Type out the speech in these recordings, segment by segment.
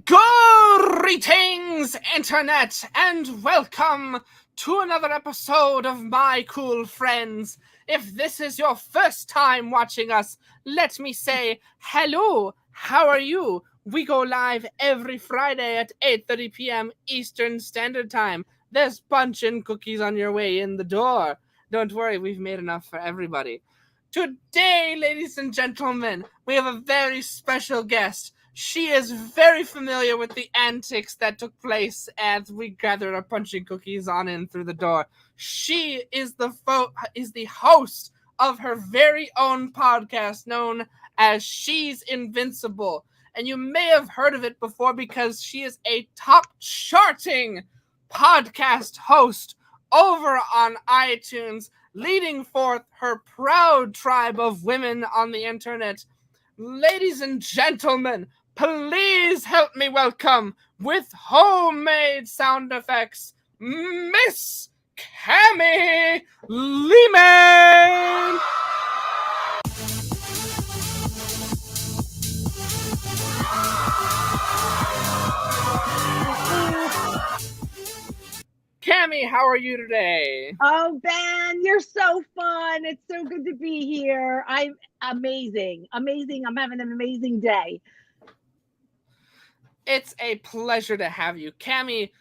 Greetings, Internet, and welcome to another episode of My Cool Friends. If this is your first time watching us, let me say hello. How are you? We go live every Friday at 8:30 p.m. Eastern Standard Time. There's punch and cookies on your way in the door. Don't worry, we've made enough for everybody. Today, ladies and gentlemen, we have a very special guest. She is very familiar with the antics that took place as we gathered our punching cookies on in through the door. She is the host of her very own podcast known as She's Invincible. And you may have heard of it before because she is a top charting podcast host over on iTunes, leading forth her proud tribe of women on the internet. Ladies and gentlemen, please help me welcome, with homemade sound effects, Miss Kamie Lehmann! Kamie, how are you today? Oh, Ben, you're so fun. It's so good to be here. I'm amazing. I'm having an amazing day. It's a pleasure to have you. Kamie,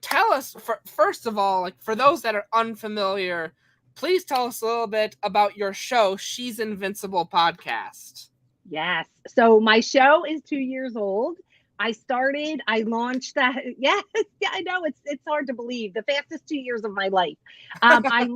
tell us, first of all, for those that are unfamiliar, please tell us a little bit about your show, She's Invincible Podcast. Yes. So my show is 2 years old. I launched that. Yes, yeah, I know it's hard to believe. The fastest 2 years of my life. I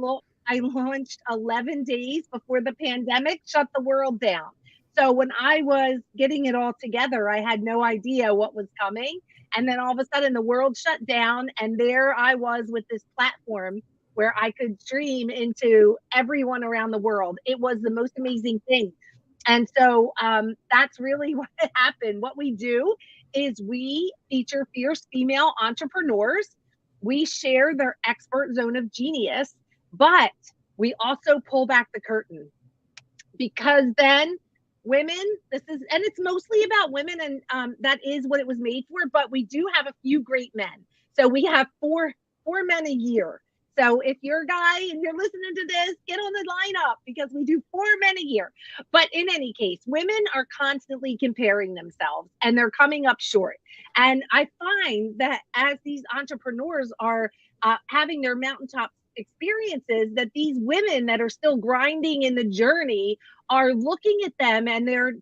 launched 11 days before the pandemic shut the world down. So when I was getting it all together, I had no idea what was coming. And then all of a sudden the world shut down. And there I was with this platform where I could stream into everyone around the world. It was the most amazing thing. And so that's really what happened. What we do is we feature fierce female entrepreneurs. We share their expert zone of genius, but we also pull back the curtain because then women, and it's mostly about women, and that is what it was made for, but we do have a few great men. So we have four men a year. So if you're a guy and you're listening to this, get on the lineup because we do 4 men a year. But in any case, women are constantly comparing themselves and they're coming up short. And I find that as these entrepreneurs are having their mountaintop experiences, that these women that are still grinding in the journey are looking at them and they're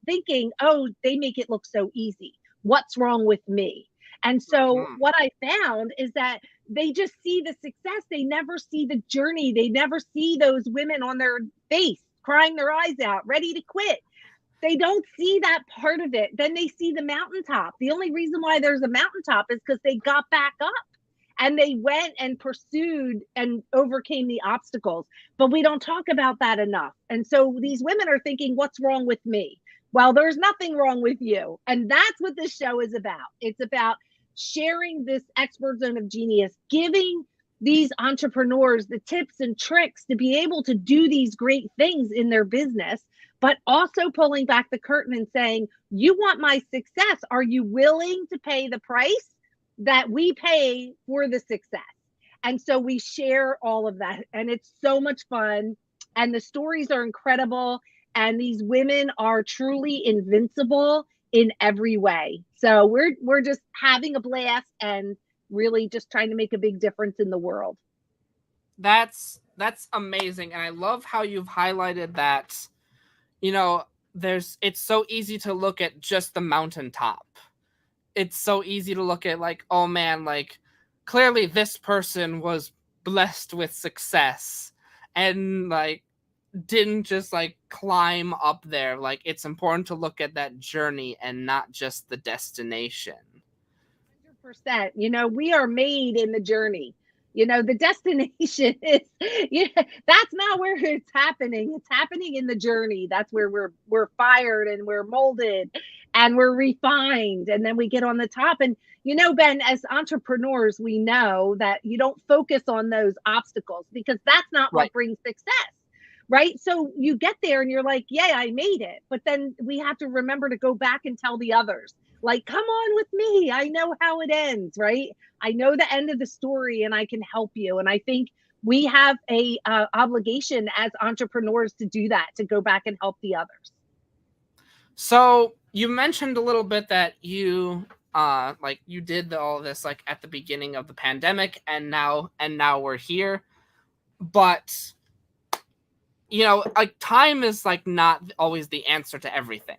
thinking, oh, they make it look so easy. What's wrong with me? And so what I found is that they just see the success. They never see the journey. They never see those women on their face, crying their eyes out, ready to quit. They don't see that part of it. Then they see the mountaintop. The only reason why there's a mountaintop is because they got back up and they went and pursued and overcame the obstacles. But we don't talk about that enough. And so these women are thinking, what's wrong with me? Well, there's nothing wrong with you. And that's what this show is about. It's about sharing this expert zone of genius, giving these entrepreneurs the tips and tricks to be able to do these great things in their business, but also pulling back the curtain and saying, you want my success. Are you willing to pay the price that we pay for the success? And so we share all of that. And it's so much fun. And the stories are incredible. And these women are truly invincible in every way. So we're just having a blast and really just trying to make a big difference in the world. That's amazing. And I love how you've highlighted that, it's so easy to look at just the mountaintop. It's so easy to look at oh man, clearly this person was blessed with success and didn't just climb up there. It's important to look at that journey and not just the destination. 100%. We are made in the journey. The destination is, that's not where it's happening. It's happening in the journey. That's where we're fired and we're molded and we're refined. And then we get on the top. And, Ben, as entrepreneurs, we know that you don't focus on those obstacles because that's not what brings success. Right. So you get there and you're like, yeah, I made it. But then we have to remember to go back and tell the others, Like, come on with me. I know how it ends, right? I know the end of the story and I can help you. And I think we have a obligation as entrepreneurs to do that, to go back and help the others. So you mentioned a little bit that you like you did all this like at the beginning of the pandemic, and now we're here. But you know, like time is like not always the answer to everything.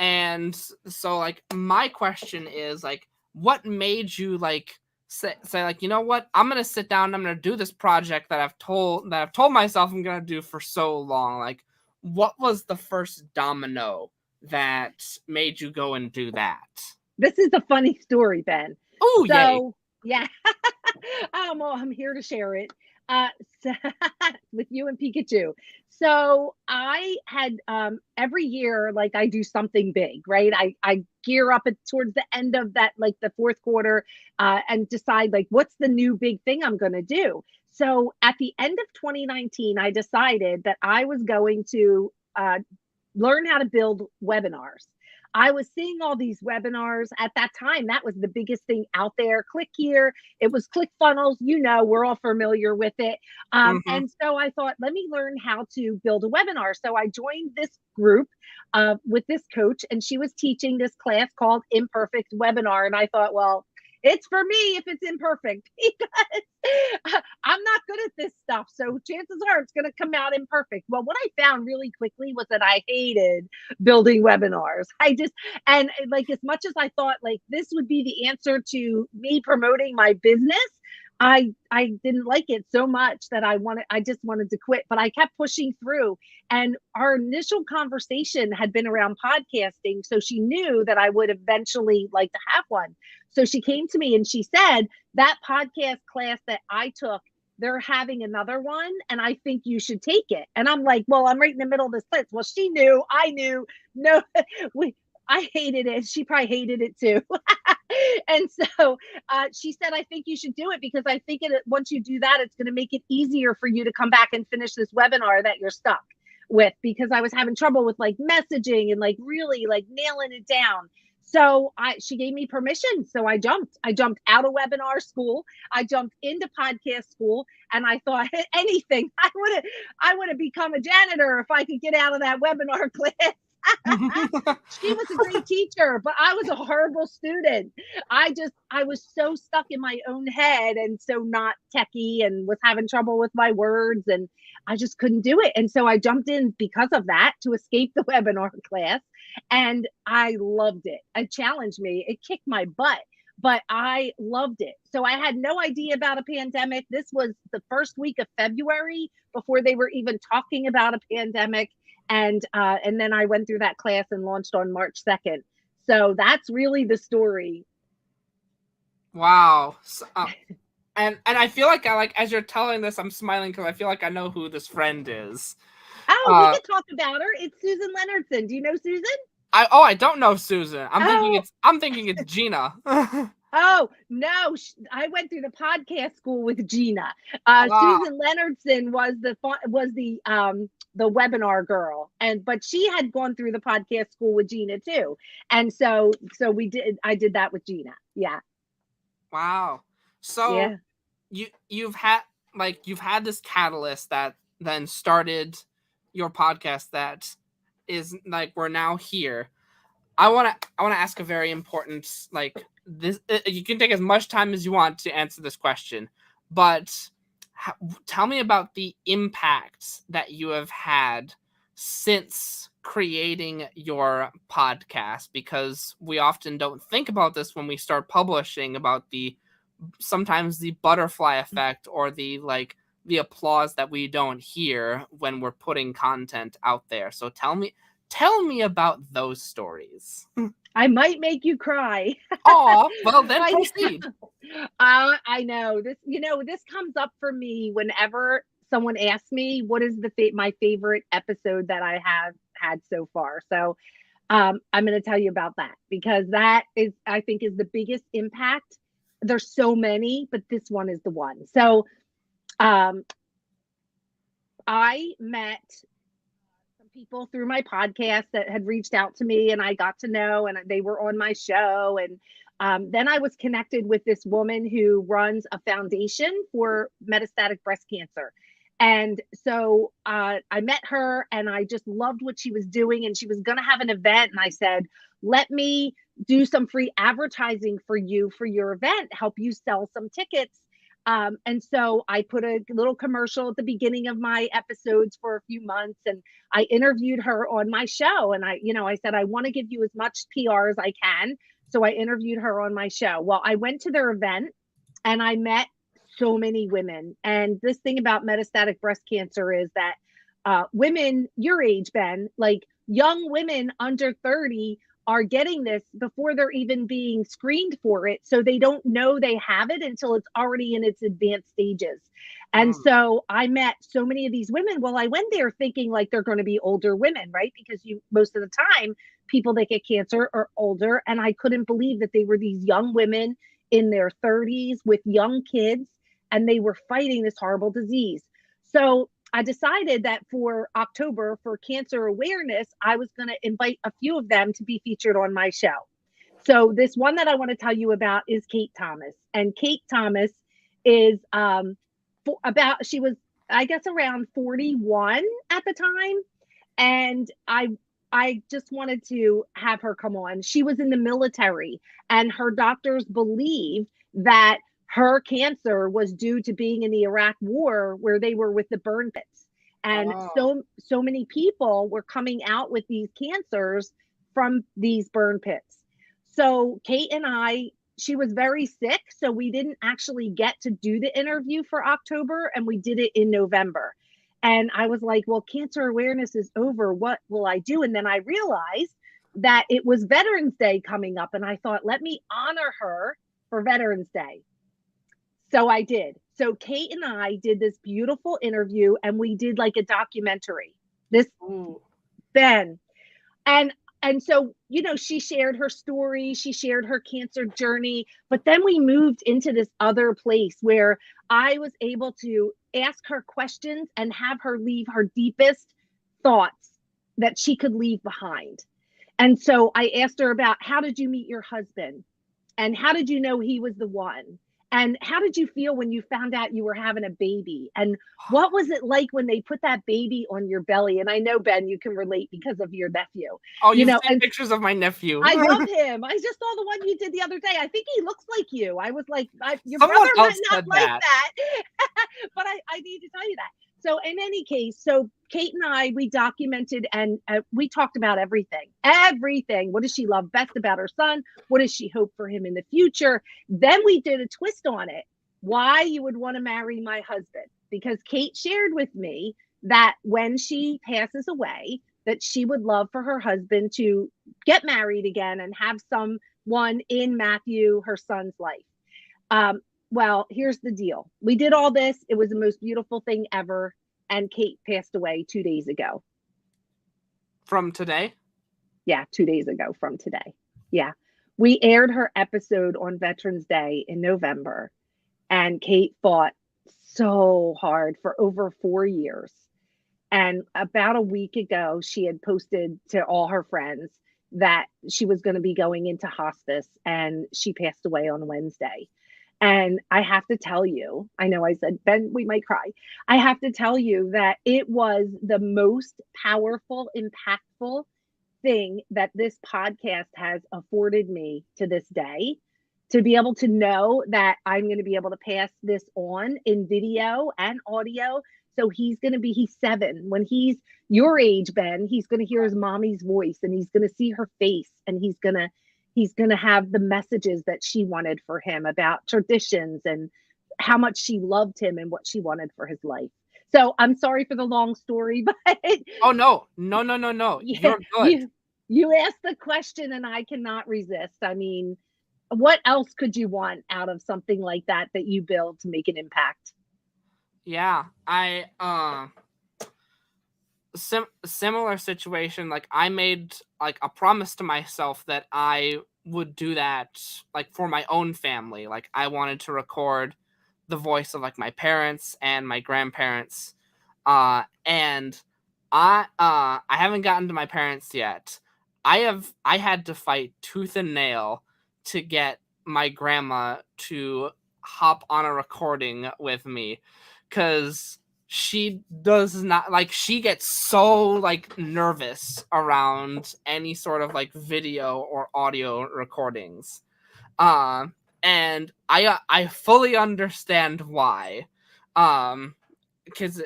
And so like my question is like, what made you like say like, you know what, I'm gonna sit down and I'm gonna do this project that I've told myself I'm gonna do for so long? Like, what was the first domino that made you go and do that? This is a funny story, Ben. Oh, yay. So yeah, well, I'm here to share it so, with you and Pikachu. So I had every year, like I do something big, right? I gear up towards the end of that, like the fourth quarter, and decide like what's the new big thing I'm going to do. So at the end of 2019, I decided that I was going to learn how to build webinars. I was seeing all these webinars at that time. That was the biggest thing out there. Click here. It was ClickFunnels. You know, we're all familiar with it. And so I thought, let me learn how to build a webinar. So I joined this group with this coach, and she was teaching this class called Imperfect Webinar. And I thought, well, it's for me if it's imperfect, because I'm not good at this stuff. So chances are it's going to come out imperfect. Well, what I found really quickly was that I hated building webinars. And like, as much as I thought like this would be the answer to me promoting my business, I didn't like it so much that I just wanted to quit, but I kept pushing through. And our initial conversation had been around podcasting. So she knew that I would eventually like to have one. So she came to me and she said, that podcast class that I took, they're having another one, and I think you should take it. And I'm like, well, I'm right in the middle of this class. Well, she knew, I knew, no, I hated it. She probably hated it too. And so she said, I think you should do it, because I think once you do that, it's going to make it easier for you to come back and finish this webinar that you're stuck with, because I was having trouble with like messaging and like really like nailing it down. So she gave me permission. So I jumped out of webinar school. I jumped into podcast school, and I thought anything, I would have become a janitor if I could get out of that webinar class. She was a great teacher, but I was a horrible student. I was so stuck in my own head and so not techie, and was having trouble with my words, and I just couldn't do it. And so I jumped in because of that, to escape the webinar class. And I loved it. It challenged me. It kicked my butt, but I loved it. So I had no idea about a pandemic. This was the first week of February, before they were even talking about a pandemic. And then I went through that class and launched on March 2nd. So that's really the story. Wow. So, and I feel like as you're telling this, I'm smiling because I feel like I know who this friend is. Oh, we can talk about her. It's Susan Leonardson. Do you know Susan? I don't know Susan. I'm thinking it's Gina. Oh, no, I went through the podcast school with Gina. Susan Leonardson was the webinar girl, but she had gone through the podcast school with Gina too. And so I did that with Gina. Yeah. Wow. So yeah. you've had this catalyst that then started your podcast that is like, we're now here. I want to ask a very important, like, this, you can take as much time as you want to answer this question, but tell me about the impact that you have had since creating your podcast, because we often don't think about this when we start publishing, about sometimes the butterfly effect, or the applause that we don't hear when we're putting content out there. So tell me about those stories. I might make you cry. Oh, well then proceed. I know this. This comes up for me whenever someone asks me what is my favorite episode that I have had so far. So I'm going to tell you about that, because that is, I think, is the biggest impact. There's so many, but this one is the one. So I met some people through my podcast that had reached out to me, and I got to know, and they were on my show. And then I was connected with this woman who runs a foundation for metastatic breast cancer. And so I met her, and I just loved what she was doing, and she was going to have an event. And I said, let me do some free advertising for you for your event, help you sell some tickets. And so I put a little commercial at the beginning of my episodes for a few months, and I interviewed her on my show. And I said, I want to give you as much PR as I can. So I interviewed her on my show. Well, I went to their event and I met so many women. And this thing about metastatic breast cancer is that women your age, Ben, like young women under 30 are getting this before they're even being screened for it. So they don't know they have it until it's already in its advanced stages. And so I met so many of these women. Well, I went there thinking like they're going to be older women, right? Because most of the time, people that get cancer are older. And I couldn't believe that they were these young women in their 30s with young kids, and they were fighting this horrible disease. So I decided that for October, for cancer awareness, I was going to invite a few of them to be featured on my show. So this one that I want to tell you about is Kate Thomas. And Kate Thomas is she was, I guess, around 41 at the time. And I just wanted to have her come on. She was in the military, and her doctors believed that her cancer was due to being in the Iraq war, where they were with the burn pits. And so many people were coming out with these cancers from these burn pits. So Kate and she was very sick, so we didn't actually get to do the interview for October, and we did it in November. And I was like, well, cancer awareness is over. What will I do? And then I realized that it was Veterans Day coming up, and I thought, let me honor her for Veterans Day. So I did. So Kate and I did this beautiful interview, and we did like a documentary. Ben. And so, she shared her story, she shared her cancer journey, but then we moved into this other place where I was able to ask her questions and have her leave her deepest thoughts that she could leave behind. And so I asked her about, how did you meet your husband? And how did you know he was the one? And how did you feel when you found out you were having a baby? And what was it like when they put that baby on your belly? And I know, Ben, you can relate because of your nephew. Oh, you've seen pictures of my nephew. I love him. I just saw the one you did the other day. I think he looks like you. I was like, your Someone brother might else not said like that. but I need to tell you that. So in any case, so Kate and we documented, and we talked about everything. What does she love best about her son? What does she hope for him in the future? Then we did a twist on it. Why you would want to marry my husband? Because Kate shared with me that when she passes away, that she would love for her husband to get married again and have someone in Matthew, her son's life. Well, here's the deal. We did all this. It was the most beautiful thing ever. And Kate passed away 2 days ago. From today? Yeah, 2 days ago from today. Yeah. We aired her episode on Veterans Day in November. And Kate fought so hard for over 4 years. And about a week ago, she had posted to all her friends that she was going to be going into hospice, and she passed away on Wednesday. And I have to tell you, I know I said, Ben, we might cry. I have to tell you that it was the most powerful, impactful thing that this podcast has afforded me to this day, to be able to know that I'm going to be able to pass this on in video and audio. So he's 7. When he's your age, Ben, he's going to hear his mommy's voice, and he's going to see her face, and he's going to have the messages that she wanted for him about traditions and how much she loved him and what she wanted for his life. So I'm sorry for the long story, but oh no. You're good. You asked the question, and I cannot resist. I mean, what else could you want out of something like that you build to make an impact? Yeah, similar situation. Like, I made like a promise to myself that I would do that, like, for my own family. Like, I wanted to record the voice of like my parents and my grandparents, and I haven't gotten to my parents yet. I had to fight tooth and nail to get my grandma to hop on a recording with me, because she does not like, she gets so like nervous around any sort of like video or audio recordings. And I fully understand why. Because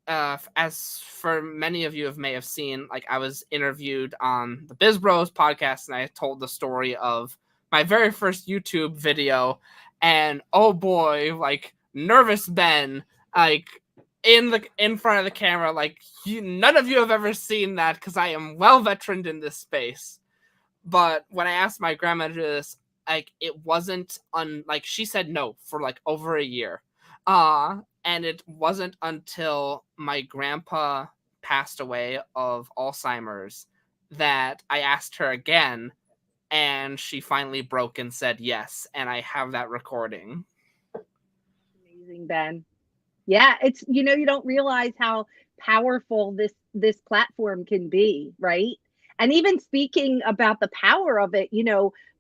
as for many of you may have seen, like, I was interviewed on the Biz Bros podcast, and I told the story of my very first YouTube video, and oh boy, like, nervous Ben, like, in front of the camera, like, none of you have ever seen that, because I am well veteraned in this space. But when I asked my grandma to do this, like, it wasn't like, she said no for like over a year. And it wasn't until my grandpa passed away of Alzheimer's that I asked her again, and she finally broke and said yes, and I have that recording. Amazing, Ben. Yeah, it's, you don't realize how powerful this platform can be, right? And even speaking about the power of it,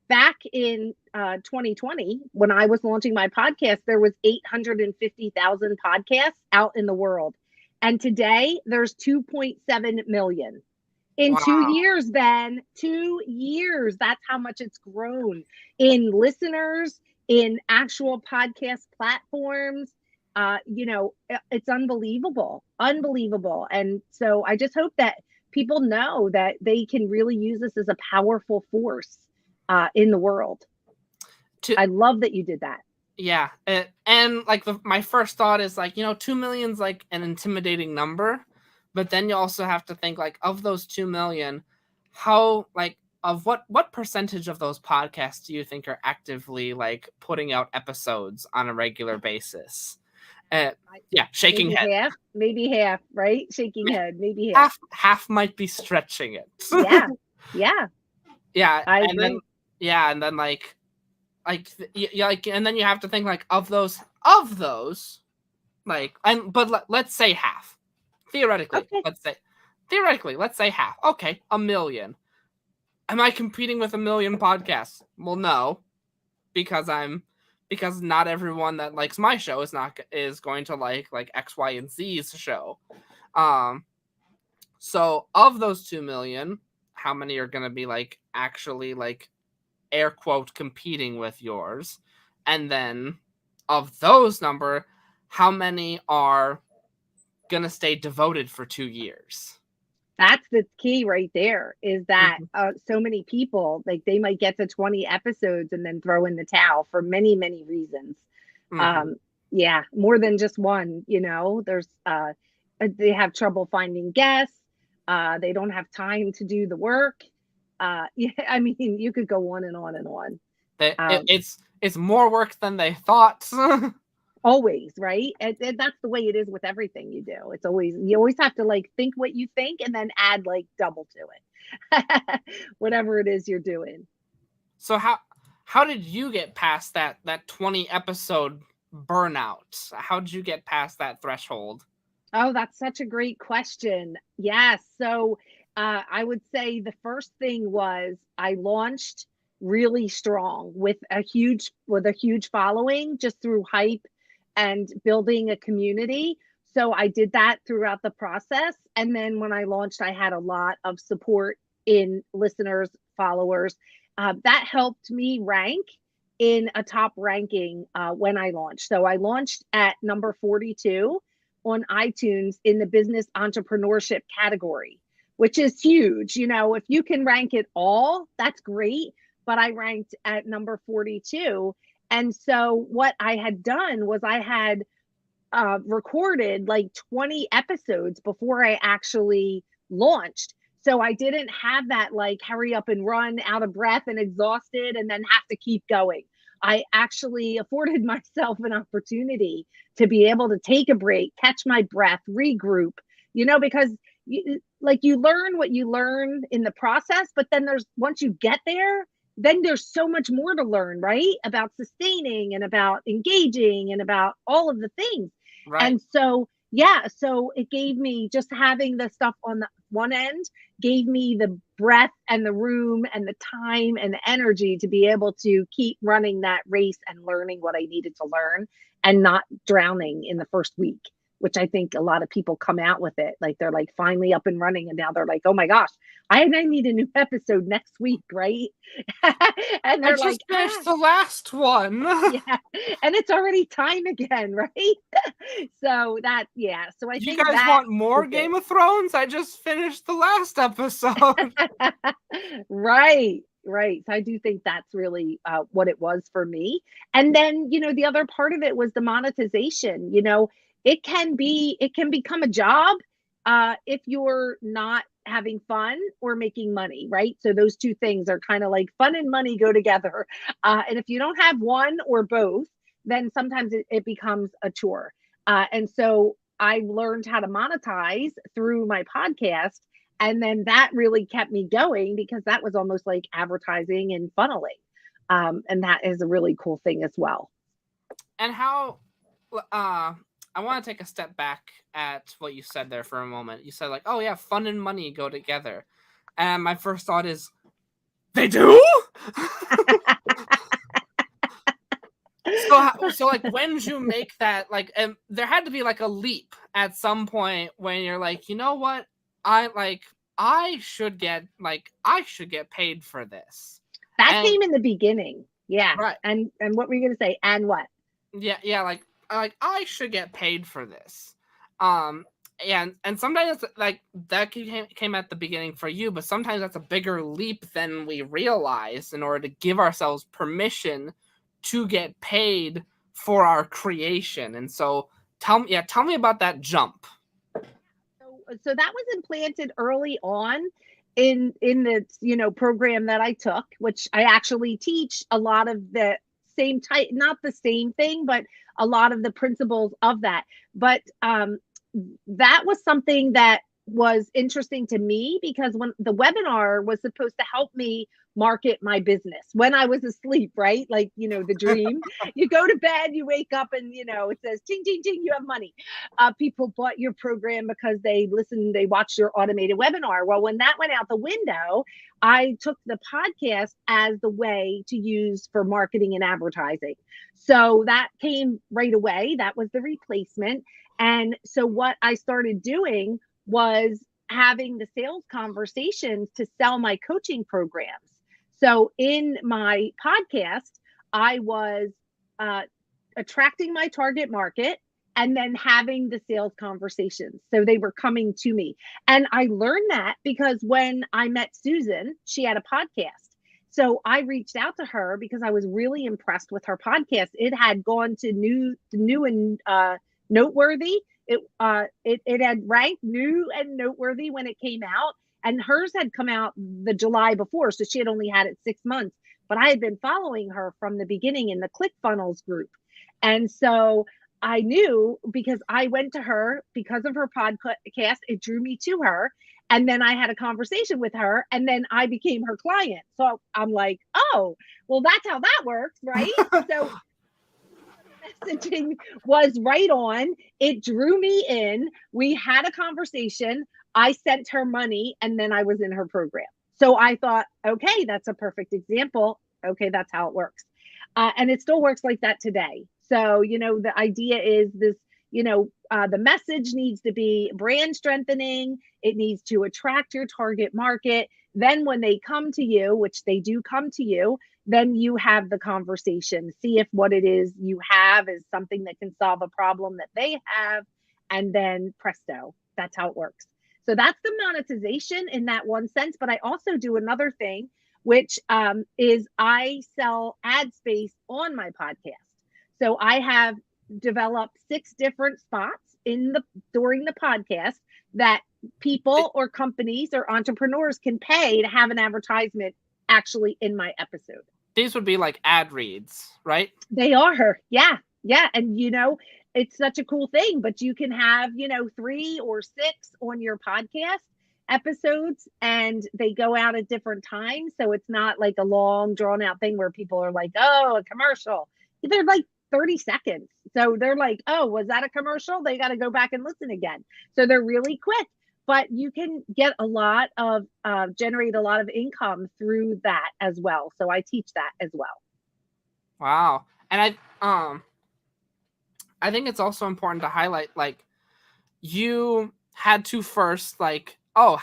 back in 2020, when I was launching my podcast, there was 850,000 podcasts out in the world. And today there's 2.7 million. In Wow. 2 years, Ben, 2 years, that's how much it's grown in listeners, in actual podcast platforms. It's unbelievable. And so I just hope that people know that they can really use this as a powerful force in the world. I love that you did that. Yeah. And like, my first thought is like, 2 million's like an intimidating number, but then you also have to think, like, of those 2 million, how, like, of what percentage of those podcasts do you think are actively like putting out episodes on a regular basis? Yeah, shaking head. Maybe half, right? Shaking head, maybe half. Half might be stretching it. Yeah. I agree. And then like, and then you have to think, like, of those, like, but let's say half. Theoretically, okay. let's say half. Okay, 1 million. Am I competing with 1 million podcasts? Well, no, because not everyone that likes my show is going to like X, Y, and Z's show. So of those 2 million, how many are going to be like actually like air quote competing with yours? And then of those number, how many are going to stay devoted for 2 years? That's the key right there, is that so many people, like, they might get to 20 episodes and then throw in the towel for many, many reasons. Yeah, more than just one. There's they have trouble finding guests. They don't have time to do the work. Yeah, I mean, you could go on and on and on. It's more work than they thought. Always, right? And that's the way it is with everything you do. You always have to like think what you think and then add like double to it. Whatever it is you're doing. So how did you get past that 20 episode burnout? How did you get past that threshold? Oh, that's such a great question. Yes. So I would say the first thing was I launched really strong with a huge following, just through hype and building a community. So I did that throughout the process. And then when I launched, I had a lot of support in listeners, followers. That helped me rank in a top ranking when I launched. So I launched at number 42 on iTunes in the business entrepreneurship category, which is huge. If you can rank it all, that's great. But I ranked at number 42. And so what I had done was I had recorded like 20 episodes before I actually launched. So I didn't have that like hurry up and run, out of breath and exhausted, and then have to keep going. I actually afforded myself an opportunity to be able to take a break, catch my breath, regroup, because you learn what you learn in the process, but then once you get there, then there's so much more to learn, right? About sustaining and about engaging and about all of the things. Right. And so, Yeah, so it gave me, just having the stuff on the one end gave me the breath and the room and the time and the energy to be able to keep running that race and learning what I needed to learn and not drowning in the first week, which I think a lot of people come out with it. Like they're like finally up and running and now they're like, oh my gosh, I need a new episode next week, right? And I they're just like, finished the last one. yeah, and it's already time again, right? So that, yeah. So I You think guys that want more was Game of Thrones? I just finished the last episode. it. Right, right. So I do think that's really what it was for me. And then, the other part of it was the monetization. It can become a job if you're not having fun or making money, right? So those two things are kind of like fun and money go together. And if you don't have one or both, then sometimes it becomes a chore. And so I learned how to monetize through my podcast. And then that really kept me going because that was almost like advertising and funneling. And that is a really cool thing as well. And how, I want to take a step back at what you said there for a moment. You said like, oh yeah, fun and money go together. And my first thought is, they do? So like, when did you make that, like, there had to be like a leap at some point when you're like, you know what? I should get paid for this. That came in the beginning. Yeah. Right. And what were you going to say? And what? Yeah, like I should get paid for this. And sometimes like that came at the beginning for you, but sometimes that's a bigger leap than we realize in order to give ourselves permission to get paid for our creation. And so tell me about that jump. So that was implanted early on in the program that I took, which I actually teach a lot of the same type, not the same thing, but a lot of the principles of that. But that was something that was interesting to me because when the webinar was supposed to help me market my business when I was asleep, right? Like, the dream, you go to bed, you wake up and, it says, ting, ting, ting, you have money. People bought your program because they watched your automated webinar. Well, when that went out the window, I took the podcast as the way to use for marketing and advertising. So that came right away. That was the replacement. And so what I started doing was having the sales conversations to sell my coaching programs. So in my podcast, I was attracting my target market and then having the sales conversations. So they were coming to me. And I learned that because when I met Susan, she had a podcast. So I reached out to her because I was really impressed with her podcast. It had gone to new and noteworthy. It had ranked new and noteworthy when it came out, and hers had come out the July before, so she had only had it 6 months. But I had been following her from the beginning in the ClickFunnels group, and so I knew because I went to her because of her podcast. It drew me to her, and then I had a conversation with her, and then I became her client. So I'm like, oh, well, that's how that works, right? So messaging was right on. It drew me in. We had a conversation. I sent her money and then I was in her program. So I thought, okay, that's a perfect example. Okay, that's how it works. And it still works like that today. So, the idea is this, the message needs to be brand strengthening. It needs to attract your target market. Then when they come to you, which they do come to you, then you have the conversation, see if what it is you have is something that can solve a problem that they have. And then presto, that's how it works. So that's the monetization in that one sense. But I also do another thing, which is I sell ad space on my podcast. So I have developed 6 different spots during the podcast that people or companies or entrepreneurs can pay to have an advertisement actually in my episode. These would be like ad reads, right? They are. Yeah. Yeah. And, it's such a cool thing, but you can have, 3 or 6 on your podcast episodes and they go out at different times. So it's not like a long drawn out thing where people are like, oh, a commercial. They're like 30 seconds. So they're like, oh, was that a commercial? They got to go back and listen again. So they're really quick, but you can get a lot of, generate a lot of income through that as well. So I teach that as well. Wow. And I think it's also important to highlight, like, you had to first, like, oh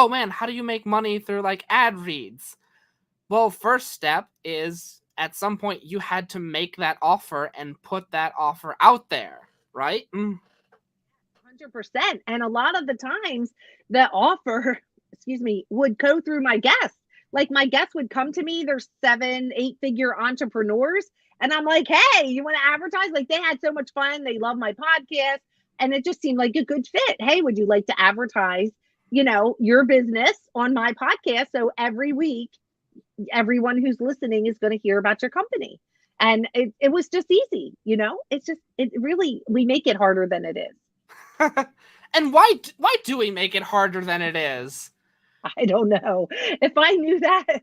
man, how do you make money through like ad reads? Well, first step is at some point you had to make that offer and put that offer out there, right? 100%. And a lot of the times the offer, excuse me, would go through my guests. Like my guests would come to me, they're 7, 8 figure entrepreneurs. And I'm like, hey, you want to advertise? Like they had so much fun. They love my podcast. And it just seemed like a good fit. Hey, would you like to advertise, your business on my podcast? So every week, everyone who's listening is going to hear about your company. And it was just easy, it really, we make it harder than it is. And why do we make it harder than it is? I don't know. If I knew that,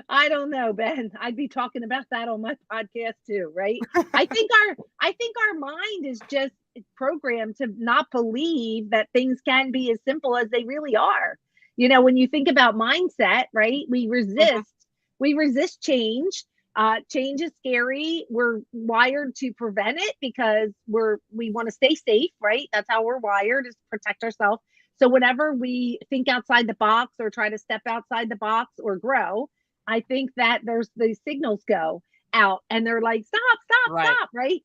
I don't know, Ben. I'd be talking about that on my podcast too, right? I think our mind is just programmed to not believe that things can be as simple as they really are. When you think about mindset, right? We resist change. Change is scary. We're wired to prevent it because we want to stay safe, right? That's how we're wired, is protect ourselves. So whenever we think outside the box or try to step outside the box or grow, I think that there's the signals go out and they're like, stop, right?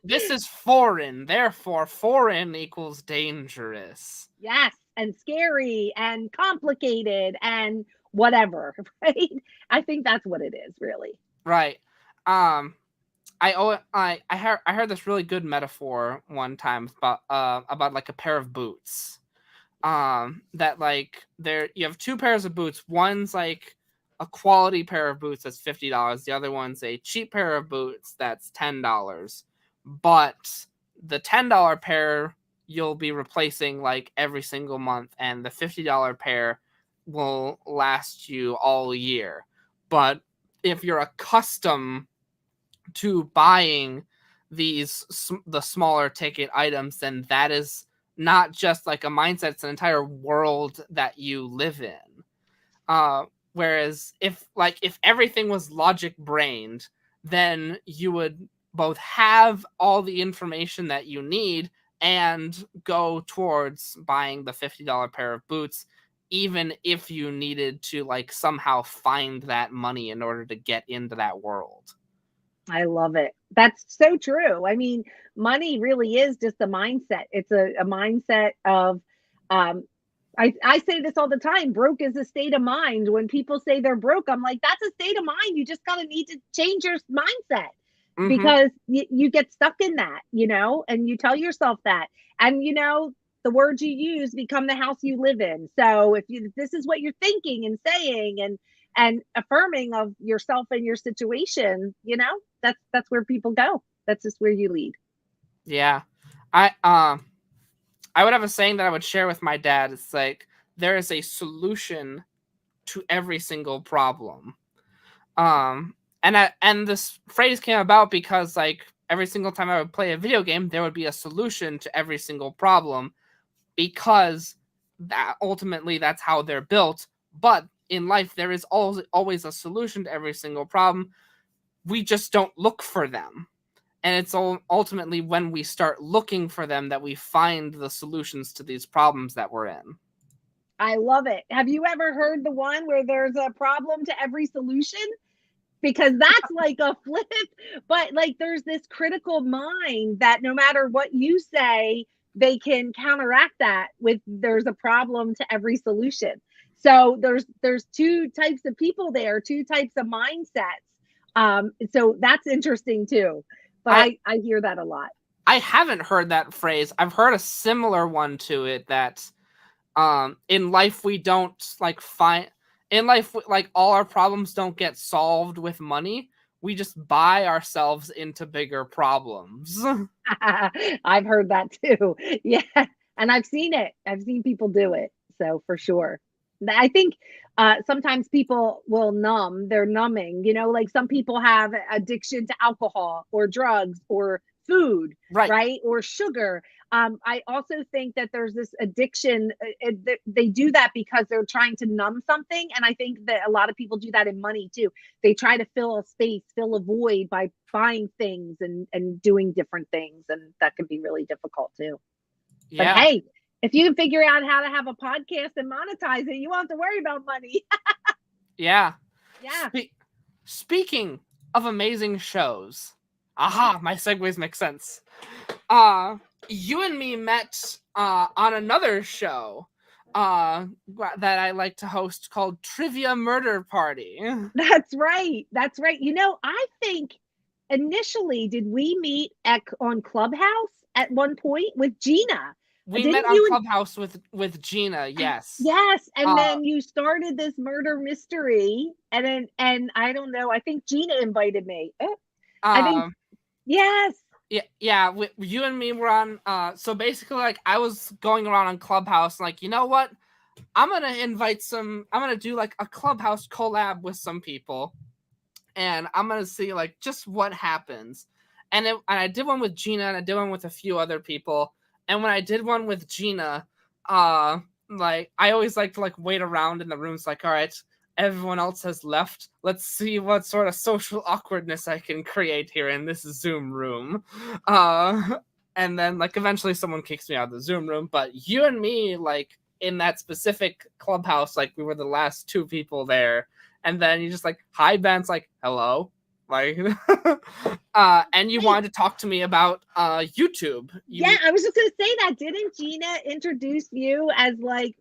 This is foreign, therefore foreign equals dangerous. Yes, and scary and complicated and whatever, right? I think that's what it is, really. Right. I heard this really good metaphor one time about like a pair of boots. That like you have two pairs of boots. One's like a quality pair of boots that's $50. The other one's a cheap pair of boots that's $10. But the $10 pair you'll be replacing like every single month, and the $50 pair will last you all year. But if you're accustomed to buying the smaller ticket items, then that is not just like a mindset, it's an entire world that you live in. Whereas if everything was logic brained, then you would both have all the information that you need and go towards buying the $50 pair of boots, even if you needed to like somehow find that money in order to get into that world. I love it. That's so true. I mean, money really is just a mindset. It's a mindset of, I say this all the time, broke is a state of mind. When people say they're broke, I'm like, that's a state of mind. You just need to change your mindset because you get stuck in that, and you tell yourself that. And, the words you use become the house you live in. So if this is what you're thinking and saying and affirming of yourself and your situation, that's where people go. That's just where you lead. Yeah. I would have a saying that I would share with my dad. It's like, there is a solution to every single problem. And this phrase came about because like every single time I would play a video game, there would be a solution to every single problem, because that ultimately that's how they're built. But in life, there is always a solution to every single problem. We just don't look for them. And it's ultimately when we start looking for them that we find the solutions to these problems that we're in. I love it. Have you ever heard the one where there's a problem to every solution? Because that's like a flip, but like there's this critical mind that no matter what you say, they can counteract that with there's a problem to every solution. So there's two types of people there, two types of mindsets. So that's interesting too. But I hear that a lot. I haven't heard that phrase. I've heard a similar one to it that in life we don't like find in life like all our problems don't get solved with money. We just buy ourselves into bigger problems. I've heard that too. Yeah. And I've seen it. I've seen people do it. So for sure. I think sometimes people will they're numbing, like some people have addiction to alcohol or drugs or food, Right. right? Or sugar. I also think that there's this addiction. They do that because they're trying to numb something. And I think that a lot of people do that in money too. They try to fill a space, fill a void by buying things and doing different things. And that can be really difficult too. Yeah. But hey, if you can figure out how to have a podcast and monetize it, you won't have to worry about money. Yeah. Yeah. Speaking of amazing shows, my segues make sense. You and me met on another show that I like to host called Trivia Murder Party. That's right. That's right. I think initially, did we meet on Clubhouse at one point with Gina? We met on Clubhouse with Gina, yes. Yes, and then you started this murder mystery, and I don't know, I think Gina invited me. I think, yes. Yeah, you and me were on, so basically, like, I was going around on Clubhouse, like, you know what? I'm gonna do, like, a Clubhouse collab with some people, and I'm gonna see, like, just what happens. And I did one with Gina, and I did one with a few other people. And when I did one with Gina, like, I always like to, like, wait around in the rooms, like, all right, everyone else has left. Let's see what sort of social awkwardness I can create here in this Zoom room. And then, like, eventually someone kicks me out of the Zoom room. But you and me, like, in that specific Clubhouse, like, we were the last two people there. And then you just, like, hi, Ben's like, hello. Like, and you wanted to talk to me about YouTube. Yeah, I was just gonna say that. Didn't Gina introduce you as, like,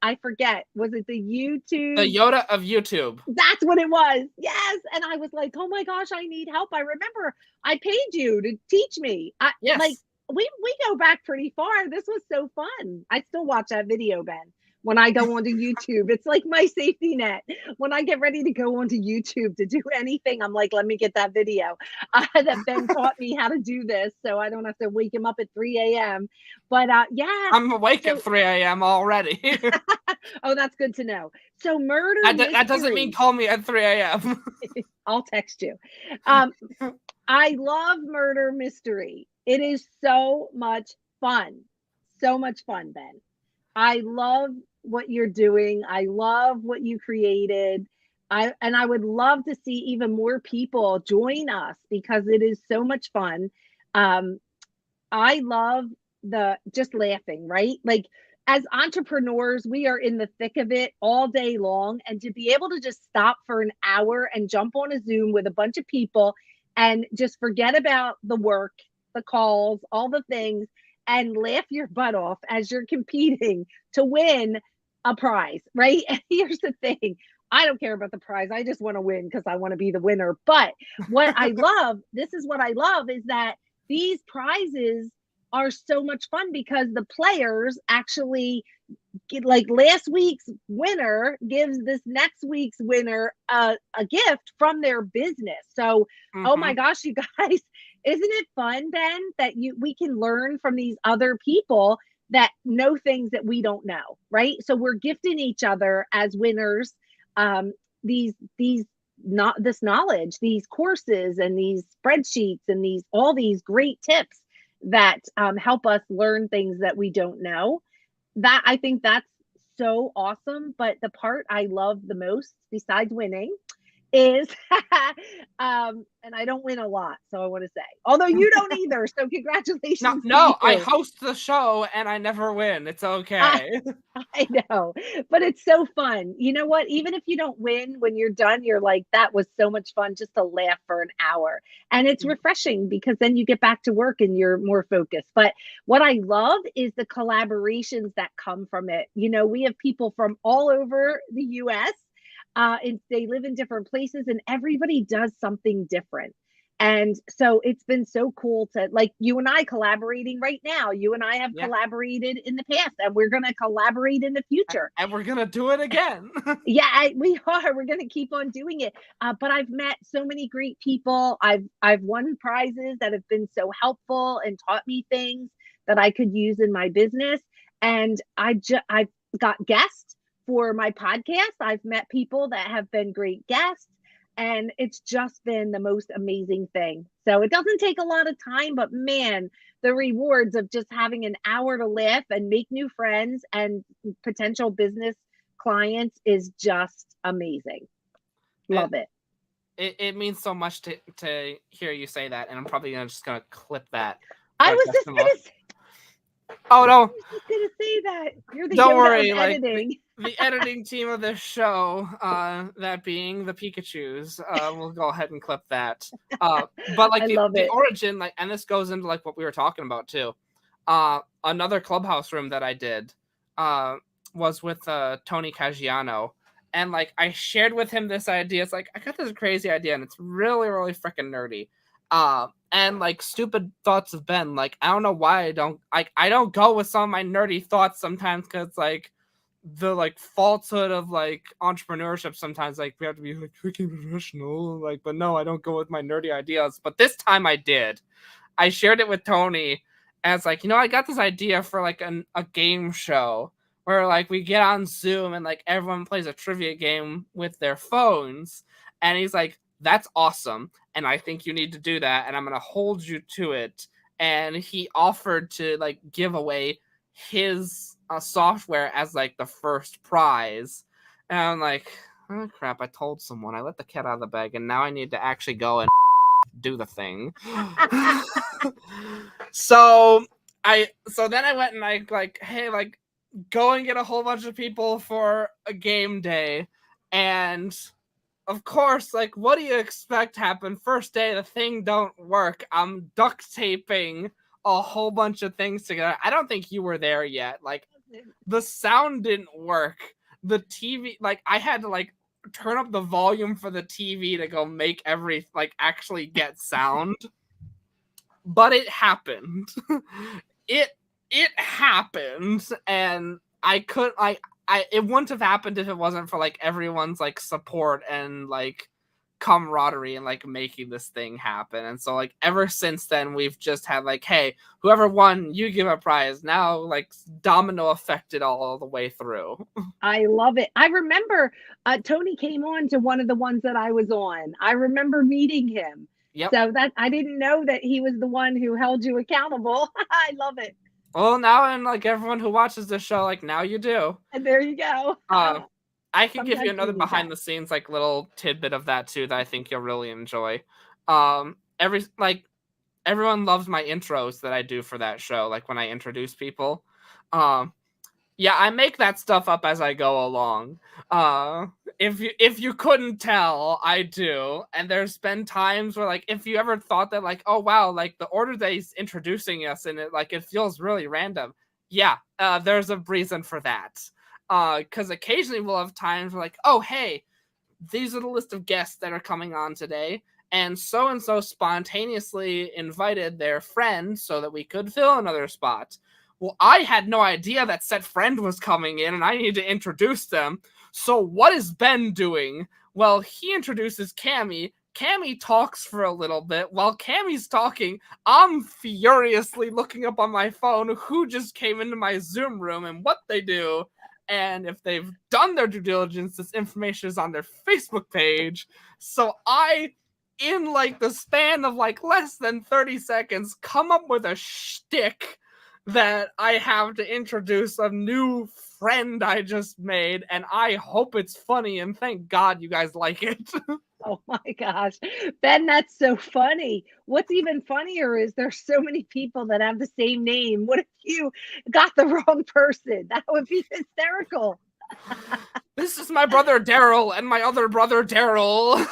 I forget, was it the YouTube? The Yoda of YouTube. That's what it was. Yes. And I was like, oh my gosh, I need help. I remember I paid you to teach me. Yes. Like, we go back pretty far. This was so fun. I still watch that video, Ben. When I go onto YouTube, it's like my safety net. When I get ready to go onto YouTube to do anything, I'm like, let me get that video that Ben taught me how to do this, so I don't have to wake him up at 3 a.m. But yeah, I'm awake at 3 a.m. already. Oh, that's good to know. So murder. That doesn't mean call me at 3 a.m. I'll text you. I love murder mystery. It is so much fun. So much fun, Ben. I love what you're doing. I love what you created. I would love to see even more people join us because it is so much fun. I love just laughing, right? Like, as entrepreneurs, we are in the thick of it all day long. And to be able to just stop for an hour and jump on a Zoom with a bunch of people and just forget about the work, the calls, all the things, and laugh your butt off as you're competing to win a prize, right? And here's the thing. I don't care about the prize. I just want to win because I want to be the winner. But what I love, this is what I love, is that these prizes are so much fun because the players actually get, like, last week's winner gives this next week's winner a gift from their business. So, oh my gosh, you guys, isn't it fun, Ben, that we can learn from these other people that know things that we don't know, right? So we're gifting each other as winners this knowledge, these courses and these spreadsheets and all these great tips that help us learn things that we don't know. That, I think that's so awesome. But the part I love the most, besides winning, is and I don't win a lot, so I want to say, although you don't either, so congratulations. No, I host the show and I never win. It's okay. I know, but it's so fun. You know what? Even if you don't win, when you're done, you're like, that was so much fun just to laugh for an hour. And it's refreshing because then you get back to work and you're more focused. But what I love is the collaborations that come from it. We have people from all over the US. They live in different places and everybody does something different. And so it's been so cool to, like, you and I collaborating right now. You and I have collaborated in the past and we're going to collaborate in the future. And we're going to do it again. Yeah, we are. We're going to keep on doing it. But I've met so many great people. I've won prizes that have been so helpful and taught me things that I could use in my business. And I've got guests for my podcast. I've met people that have been great guests, and it's just been the most amazing thing. So it doesn't take a lot of time, but man, the rewards of just having an hour to laugh and make new friends and potential business clients is just amazing. Love it. It means so much to hear you say that, and I'm probably just gonna clip that. I was just gonna say. Oh no! I was just gonna say that you're the Don't yoda worry, of like editing. the editing team of this show, that being the Pikachus, we'll go ahead and clip that. But like I love the it. origin, like, and this goes into like what we were talking about too. Another Clubhouse room that I did, was with Tony Caggiano. And like I shared with him this idea. It's like, I got this crazy idea and it's really, really freaking nerdy. And like stupid thoughts of Ben. Like, I don't know why I don't go with some of my nerdy thoughts sometimes, because like the like falsehood of like entrepreneurship sometimes, like we have to be like freaking professional. Like, but no, I don't go with my nerdy ideas. But this time I did. I shared it with Tony, and it's like, I got this idea for like a game show where like we get on Zoom and like everyone plays a trivia game with their phones. And he's like, that's awesome. And I think you need to do that. And I'm going to hold you to it. And he offered to like give away his software as like the first prize. And I'm like, oh crap, I told someone. I let the cat out of the bag. And now I need to actually go and do the thing. So then I went and I like, hey, like, go and get a whole bunch of people for a game day. And of course, like, what do you expect happened? First day, the thing don't work. I'm duct taping a whole bunch of things together. I don't think you were there yet. Like, the sound didn't work. The TV, like, I had to like turn up the volume for the TV to go make actually get sound. But it happened. It happened, and it wouldn't have happened if it wasn't for like everyone's like support and like camaraderie and like making this thing happen. And so like ever since then we've just had like, hey, whoever won, you give a prize. Now like domino affected all the way through. I love it. I remember Tony came on to one of the ones that I was on. I remember meeting him. Yep. So that I didn't know that he was the one who held you accountable. I love it. Well, now, and like everyone who watches this show, like now you do. And there you go. I can give you another behind the scenes like little tidbit of that too that I think you'll really enjoy. Everyone loves my intros that I do for that show, like when I introduce people. Yeah, I make that stuff up as I go along. If you couldn't tell, I do. And there's been times where like if you ever thought that like, oh wow, like the order that he's introducing us in, it feels really random. Yeah, there's a reason for that. Because occasionally we'll have times where like, oh hey, these are the list of guests that are coming on today, and so spontaneously invited their friend so that we could fill another spot. Well, I had no idea that said friend was coming in, and I need to introduce them. So what is Ben doing? Well, he introduces Kamie. Kamie talks for a little bit. While Kamie's talking, I'm furiously looking up on my phone who just came into my Zoom room and what they do. And if they've done their due diligence, this information is on their Facebook page. So I, in like the span of like less than 30 seconds, come up with a shtick that I have to introduce a new friend I just made, and I hope it's funny, and thank God you guys like it. Oh my gosh, Ben, that's so funny. What's even funnier is there's so many people that have the same name. What if you got the wrong person? That would be hysterical. This is my brother Daryl and my other brother Daryl.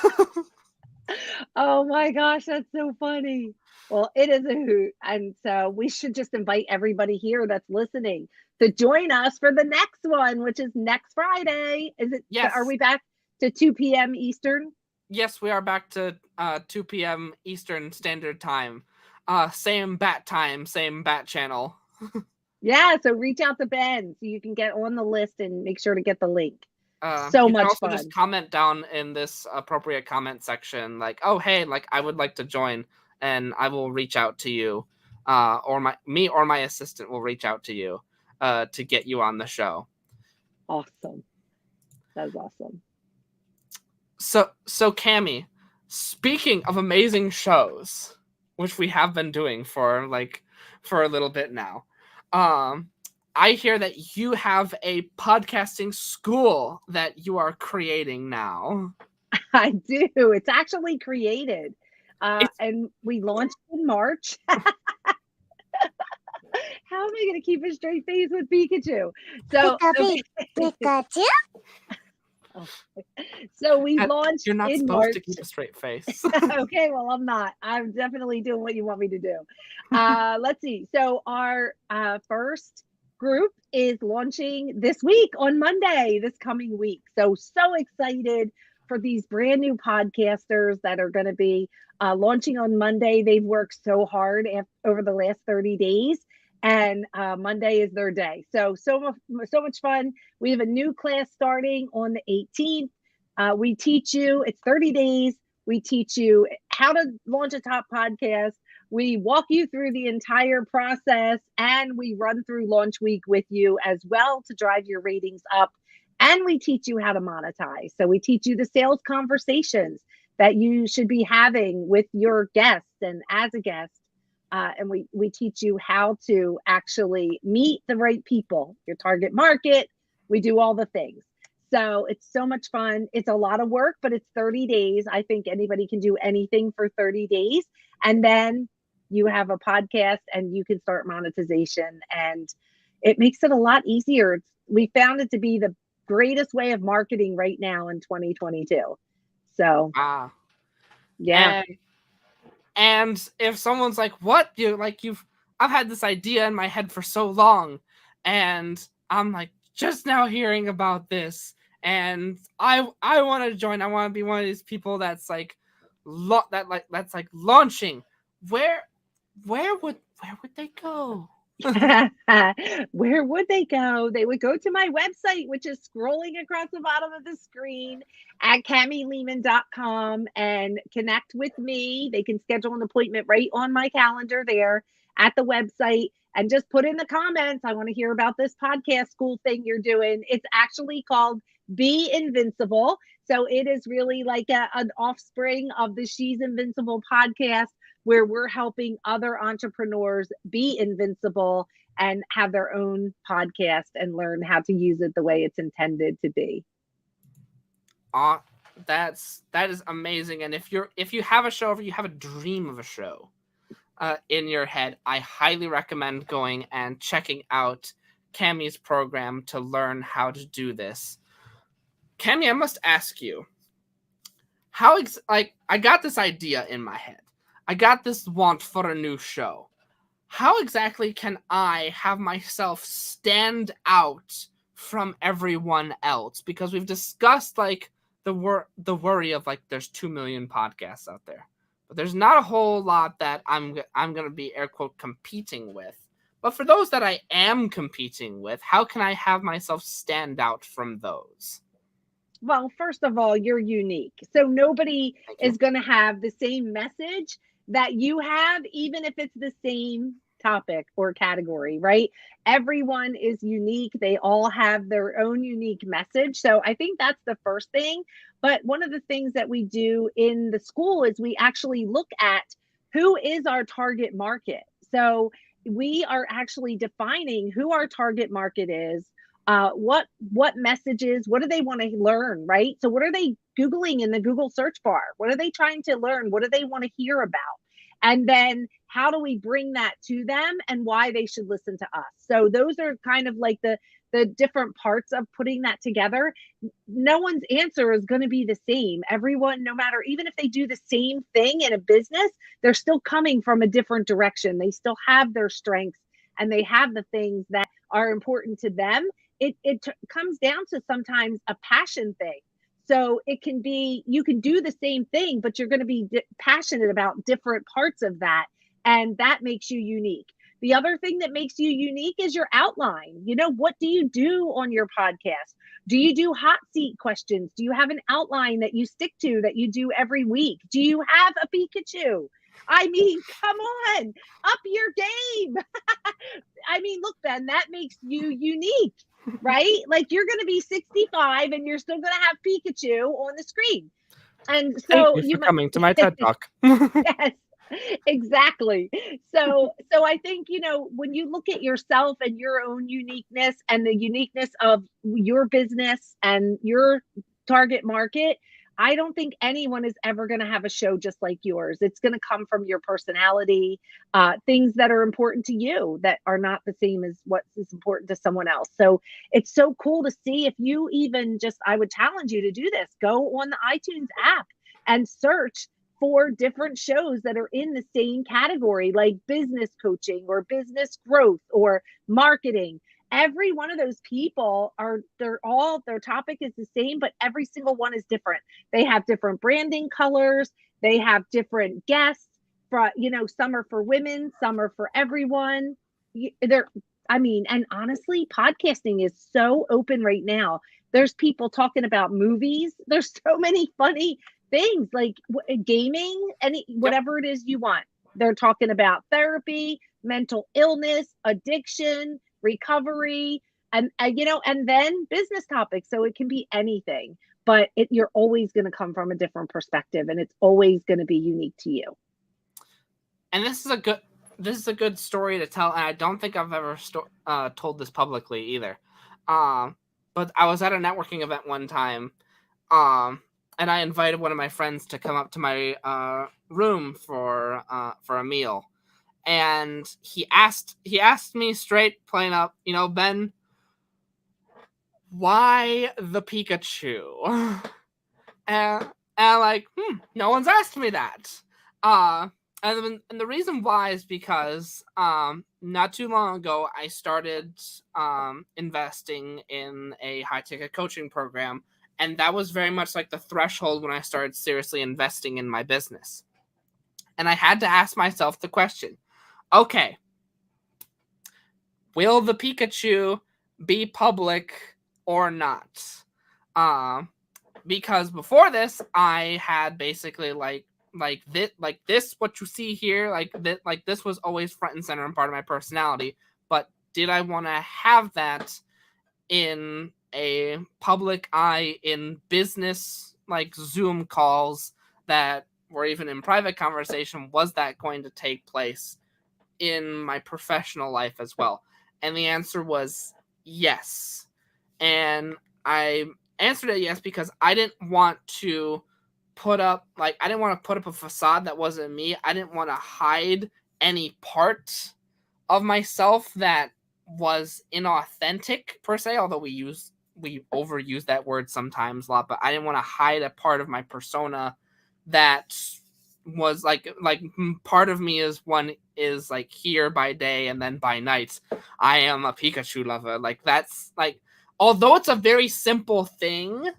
Oh my gosh, that's so funny. Well, it is a hoot. And so we should just invite everybody here that's listening to join us for the next one, which is next Friday. Is it? Yes. Are we back to 2 p.m. Eastern? Yes, we are back to 2 p.m. Eastern Standard Time. Same bat time, same bat channel. Yeah, so reach out to Ben so you can get on the list and make sure to get the link. So much also fun. Just comment down in this appropriate comment section, like, oh hey, like I would like to join, and I will reach out to you, or my assistant will reach out to you, to get you on the show. Awesome. That was awesome. So Kamie, speaking of amazing shows, which we have been doing for a little bit now, I hear that you have a podcasting school that you are creating now. I do. It's actually created. And we launched in March. How am I going to keep a straight face with Pikachu? So, Pikachu? Oh. So we launched. You're not in supposed March. to keep a straight face. Okay, well, I'm not. I'm definitely doing what you want me to do. Let's see. So our first group is launching this week on Monday, this coming week. So excited for these brand new podcasters that are going to be launching on Monday. They've worked so hard over the last 30 days. And Monday is their day. So much fun. We have a new class starting on the 18th. We teach you, it's 30 days. We teach you how to launch a top podcast. We walk you through the entire process, and we run through launch week with you as well to drive your ratings up. And we teach you how to monetize. So we teach you the sales conversations that you should be having with your guests and as a guest. And we teach you how to actually meet the right people, your target market. We do all the things. So it's so much fun. It's a lot of work, but it's 30 days. I think anybody can do anything for 30 days. And then you have a podcast and you can start monetization. And it makes it a lot easier. We found it to be the greatest way of marketing right now in 2022. So, yeah. And if someone's like, what? I've had this idea in my head for so long, and I'm like just now hearing about this, and I want to join. I want to be one of these people that's like launching. Where would they go? Where would they go? They would go to my website, which is scrolling across the bottom of the screen at KamieLehmann.com, and connect with me. They can schedule an appointment right on my calendar there at the website, and just put in the comments, I want to hear about this podcast school thing you're doing. It's actually called Be Invincible. So it is really like an offspring of the She's Invincible podcast, where we're helping other entrepreneurs be invincible and have their own podcast and learn how to use it the way it's intended to be. That is amazing. And if you have a show, if you have a dream of a show in your head, I highly recommend going and checking out Kamie's program to learn how to do this. Kamie, I must ask you, I got this idea in my head. I got this want for a new show. How exactly can I have myself stand out from everyone else? Because we've discussed the worry of there's 2 million podcasts out there, but there's not a whole lot that I'm going to be air quote competing with. But for those that I am competing with, how can I have myself stand out from those? Well, first of all, you're unique. So nobody is going to have the same message that you have, even if it's the same topic or category, right? Everyone is unique. They all have their own unique message. So I think that's the first thing. But one of the things that we do in the school is we actually look at who is our target market. So we are actually defining who our target market is. What messages, what do they want to learn, right? So what are they Googling in the Google search bar? What are they trying to learn? What do they want to hear about? And then how do we bring that to them and why they should listen to us? So those are kind of like the different parts of putting that together. No one's answer is going to be the same. Everyone, no matter, even if they do the same thing in a business, they're still coming from a different direction. They still have their strengths and they have the things that are important to them. It comes down to sometimes a passion thing. So it can be, you can do the same thing, but you're going to be passionate about different parts of that. And that makes you unique. The other thing that makes you unique is your outline. You know, what do you do on your podcast? Do you do hot seat questions? Do you have an outline that you stick to that you do every week? Do you have a Pikachu? I mean, come on, up your game. I mean, look, Ben, that makes you unique, right? Like you're going to be 65 and you're still going to have Pikachu on the screen. And Thank so you for coming to my TED Talk. Yes, exactly. So I think, when you look at yourself and your own uniqueness and the uniqueness of your business and your target market, I don't think anyone is ever going to have a show just like yours. It's going to come from your personality, things that are important to you that are not the same as what is important to someone else. So it's so cool to see. If you even I would challenge you to do this, go on the iTunes app and search for different shows that are in the same category, like business coaching or business growth or marketing. Every one of those people their topic is the same, but every single one is different. They have different branding colors. They have different guests. Some are for women, some are for everyone. And honestly, podcasting is so open right now. There's people talking about movies. There's so many funny things like gaming, whatever it is you want. They're talking about therapy, mental illness, addiction, recovery, and then business topics. So it can be anything, but you're always going to come from a different perspective, and it's always going to be unique to you. And this is a good story to tell. And I don't think I've ever told this publicly either. But I was at a networking event one time, and I invited one of my friends to come up to my room for a meal. And he asked me straight, plain up, Ben, why the Pikachu? and I'm like, no one's asked me that. And the reason why is because not too long ago, I started investing in a high-ticket coaching program. And that was very much like the threshold when I started seriously investing in my business. And I had to ask myself the question, okay, will the Pikachu be public or not? Because before this, I had basically like this, what you see here, this was always front and center and part of my personality. But did I want to have that in a public eye in business, like Zoom calls that were even in private conversation? Was that going to take place in my professional life as well? And the answer was yes. And I answered it yes because I didn't want to put up a facade that wasn't me. I didn't want to hide any part of myself that was inauthentic per se, although we overuse that word sometimes a lot, but I didn't want to hide a part of my persona that was like part of me is like here by day and then by night I am a Pikachu lover. Like that's like, although it's a very simple thing,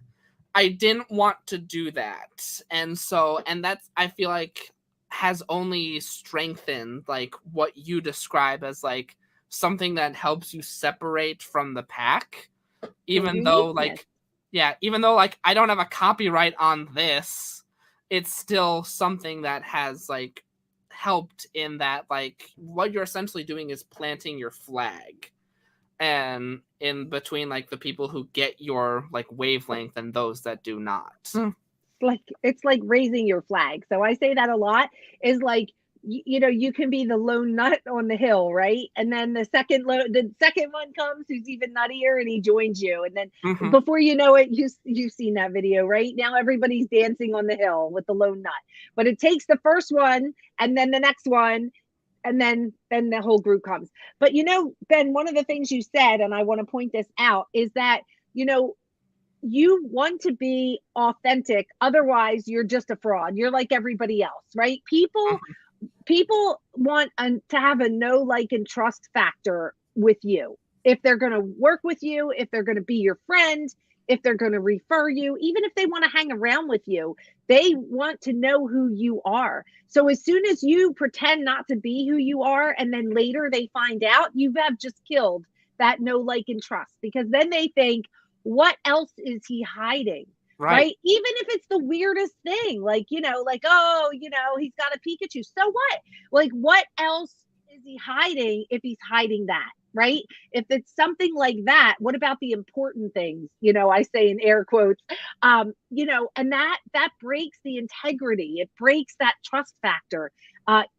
I didn't want to do that. And that's, I feel like, has only strengthened like what you describe as like something that helps you separate from the pack, even though like I don't have a copyright on this, it's still something that has like helped in that like what you're essentially doing is planting your flag and in between like the people who get your like wavelength and those that do not. It's like raising your flag. So I say that a lot is like, you can be the lone nut on the hill, right? And then the second one comes who's even nuttier and he joins you. And then before you know it, you've seen that video, right? Now everybody's dancing on the hill with the lone nut. But it takes the first one and then the next one, and then the whole group comes. But Ben, one of the things you said, and I want to point this out, is that, you want to be authentic. Otherwise, you're just a fraud. You're like everybody else, right? People want to have a know, like, and trust factor with you. If they're going to work with you, if they're going to be your friend, if they're going to refer you, even if they want to hang around with you, they want to know who you are. So as soon as you pretend not to be who you are, and then later they find out, you have just killed that know, like, and trust, because then they think, what else is he hiding? right? Even if it's the weirdest thing, like, like, oh, he's got a Pikachu. So what? Like, what else is he hiding if he's hiding that, right? If it's something like that, what about the important things? I say in air quotes, and that breaks the integrity. It breaks that trust factor.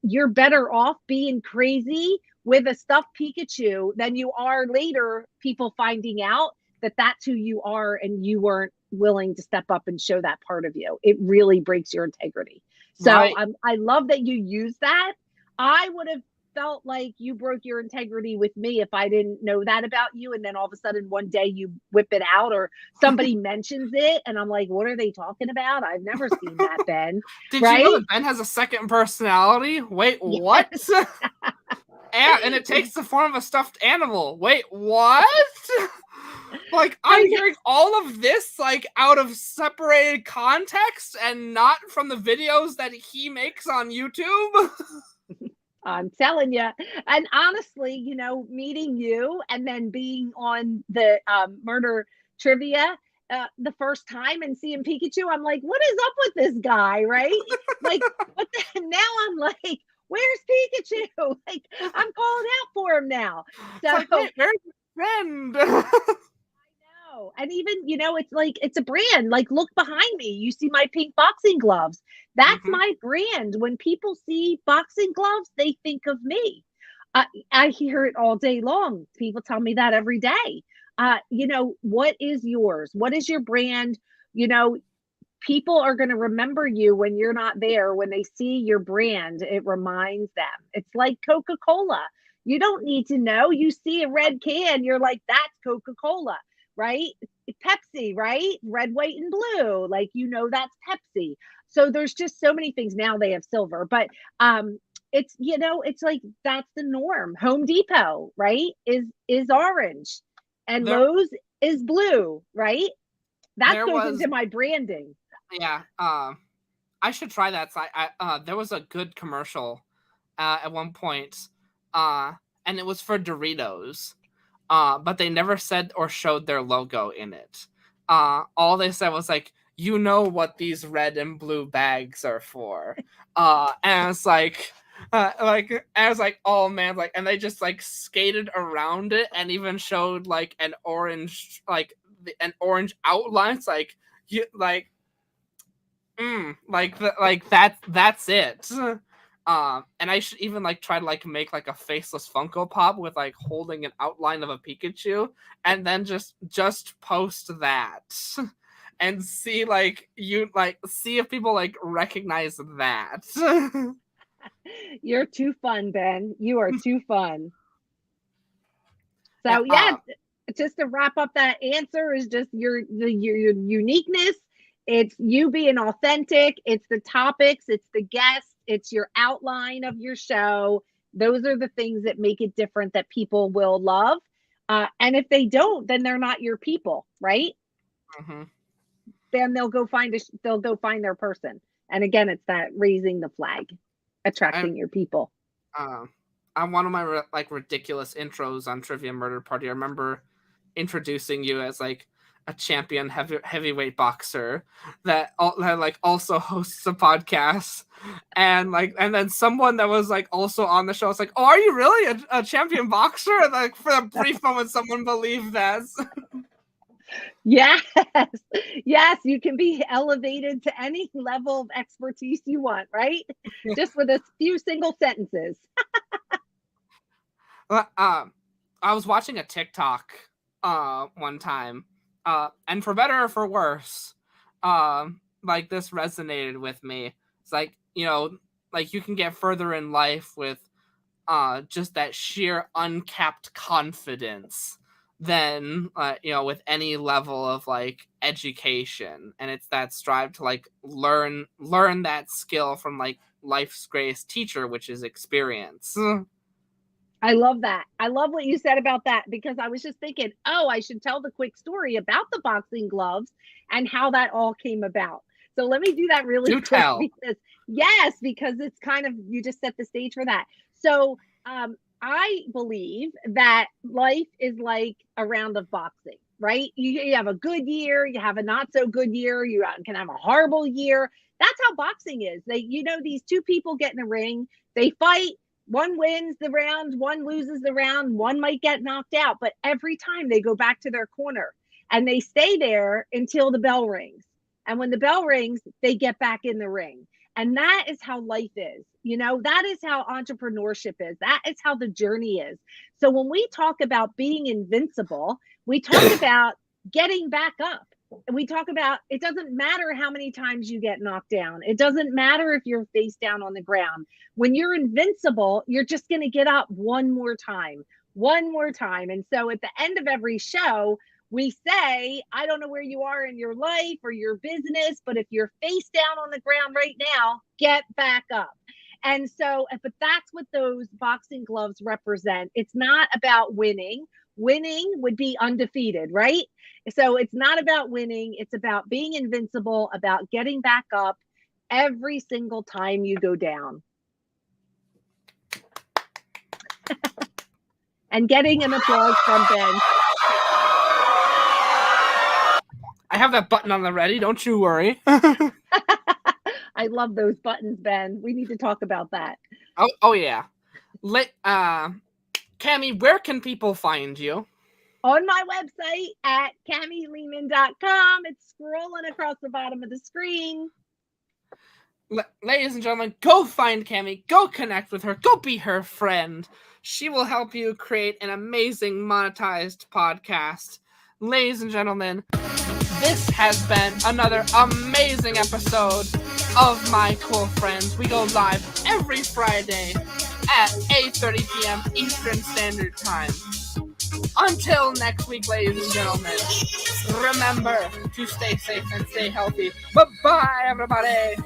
You're better off being crazy with a stuffed Pikachu than you are later people finding out that that's who you are and you weren't willing to step up and show that part of you. It really breaks your integrity. So Right. I love that you use that. I would have felt like you broke your integrity with me if I didn't know that about you. And then all of a sudden one day you whip it out or somebody mentions it. And I'm like, what are they talking about? I've never seen that, Ben. Did right? you know that Ben has a second personality? Wait, what? And it takes the form of a stuffed animal. Wait, what? Like, I'm hearing all of this, like, out of separated context and not from the videos that he makes on YouTube. I'm telling you. And honestly, meeting you and then being on the murder trivia the first time and seeing Pikachu, I'm like, what is up with this guy, right? Like, what the, now I'm like, where's Pikachu? Like, I'm calling out for him now. So like, wait, where's your friend? I know. And even, it's like, it's a brand. Like, look behind me. You see my pink boxing gloves. That's my brand. When people see boxing gloves, they think of me. I hear it all day long. People tell me that every day. What is yours? What is your brand? People are going to remember you when you're not there. When they see your brand, it reminds them. It's like Coca-Cola. You don't need to know. You see a red can, you're like, that's Coca-Cola, right? Pepsi, right? Red, white, and blue. Like, that's Pepsi. So there's just so many things. Now they have silver, but it's, it's like, that's the norm. Home Depot, right? Is orange and Lowe's is blue, right? That goes into my branding. Yeah. I should try that. So there was a good commercial at one point, and it was for Doritos, but they never said or showed their logo in it. All they said was like, what these red and blue bags are for. And it's like, I was like, oh man, like, and they just like skated around it and even showed like an orange, an orange outline. It's like, that's it. And I should even like try to like make like a faceless Funko Pop with like holding an outline of a Pikachu, and then just post that and see see if people like recognize that. You're too fun, Ben. You are too fun. So just to wrap up that answer is just your uniqueness. It's you being authentic. It's the topics. It's the guests. It's your outline of your show. Those are the things that make it different that people will love. And if they don't, then they're not your people, right? Then they'll go find their person. And again, it's that raising the flag, attracting your people. On one of my ridiculous intros on Trivia Murder Party, I remember introducing you as like a champion heavyweight boxer that also hosts a podcast, and then someone that was like also on the show was like, oh, are you really a champion boxer? And, like, for a brief moment someone believed that. Yes, you can be elevated to any level of expertise you want, right? Just with a few single sentences. I was watching a TikTok one time, and for better or for worse, this resonated with me. It's like, you can get further in life with just that sheer uncapped confidence than with any level of like education, and it's that strive to like learn that skill from like life's greatest teacher, which is experience. I love that. I love what you said about that, because I was just thinking, oh, I should tell the quick story about the boxing gloves and how that all came about. So let me do that really quick. Tell. Because it's kind of, you just set the stage for that. So I believe that life is like a round of boxing, right? You have a good year, you have a not so good year, you can have a horrible year. That's how boxing is. These two people get in the ring, they fight, one wins the round, one loses the round, one might get knocked out, but every time they go back to their corner and they stay there until the bell rings. And when the bell rings, they get back in the ring. And that is how life is. That is how entrepreneurship is. That is how the journey is. So when we talk about being invincible, we talk about getting back up. And we talk about, it doesn't matter how many times you get knocked down. It doesn't matter if you're face down on the ground. When you're invincible, you're just going to get up one more time. And so at the end of every show, we say, I don't know where you are in your life or your business, but if you're face down on the ground right now, get back up. And so, but that's what those boxing gloves represent. It's not about winning. Winning would be undefeated, right? So it's not about winning. It's about being invincible, about getting back up every single time you go down. And getting an applause from Ben. I have that button on the ready. Don't you worry. I love those buttons, Ben. We need to talk about that. Oh yeah. Kamie, where can people find you? On my website at KamieLehmann.com. It's scrolling across the bottom of the screen. Ladies and gentlemen, go find Kamie. Go connect with her. Go be her friend. She will help you create an amazing monetized podcast. Ladies and gentlemen, this has been another amazing episode of My Cool Friends. We go live every Friday at 8:30 p.m. Eastern Standard Time. Until next week, ladies and gentlemen, remember to stay safe and stay healthy. Bye-bye, everybody.